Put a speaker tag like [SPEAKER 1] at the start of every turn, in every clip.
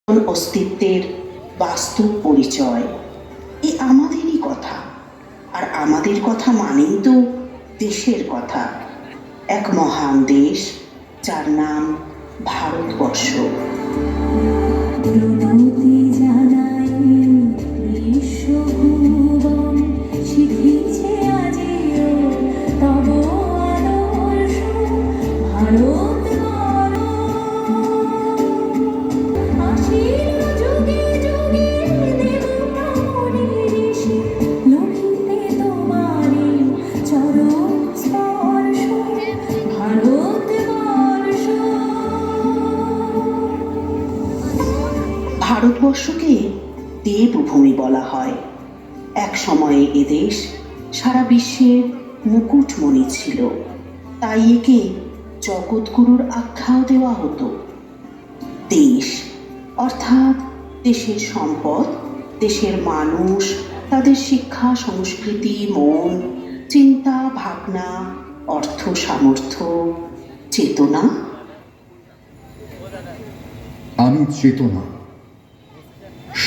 [SPEAKER 1] অস্তিত্বের বাস্তব পরিচয়। এ আমাদেরই কথা, আর আমাদের কথা মানেই তো দেশের কথা। এক মহান দেশ যার নাম ভারতবর্ষ। ভারতবর্ষকে দেবভূমি বলা হয়। এক সময়ে এদেশ সারা বিশ্বের মুকুটমণি ছিল, তাই একে জগৎগুরুর আখ্যাও দেওয়া হতো। দেশ অর্থাৎ দেশের সম্পদ, দেশের মানুষ, তাদের শিক্ষা, সংস্কৃতি, মন, চিন্তা, ভাবনা, অর্থ, সামর্থ্য, চেতনা।
[SPEAKER 2] আমি চেতনা,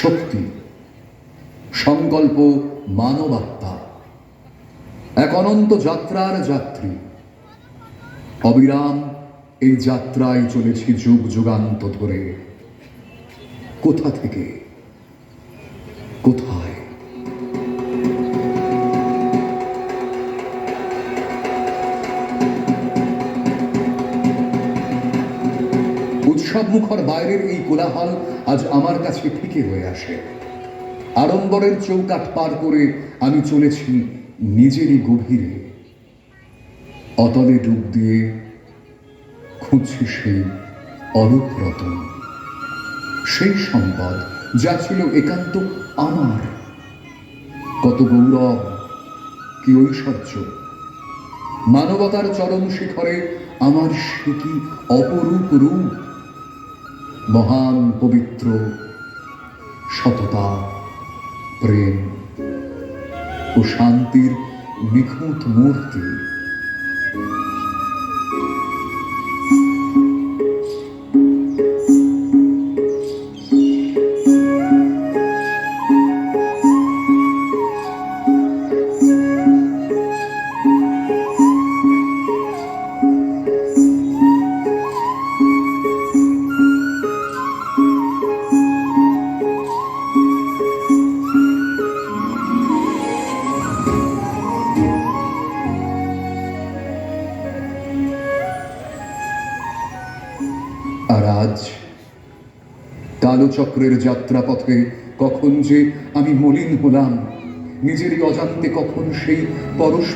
[SPEAKER 2] শক্তি, সংকল্প, মানবাত্মা, এক অনন্ত যাত্রার যাত্রী। অবিরাম এই যাত্রায় চলেছি যুগ যুগান্ত ধরে। কোথা থেকে কোথায়? উৎসব মুখর বাইরের এই কোলাহল আজ আমার কাছে ফিকে হয়ে আসে। আড়ম্বরের চৌকাঠ পার করে আমি চলেছি নিজেরই গভীরে। অতলে ডুব দিয়ে খুঁজছি সেই অরূপ রতন, সেই সম্পদ যা ছিল একান্ত আমার। কত গৌরব, কি ঐশ্বর্য! মানবতার চরম শিখরে আমার সে কি অপরূপ রূপ! মহান, পবিত্র, সততা, প্রেম ও শান্তির নিখুঁত মূর্তি। আর আজ কালচক্রের যাত্রাপথে কখন যে আমি মলিন হলাম, নিজেরই অজান্তে কখন সেই পরশ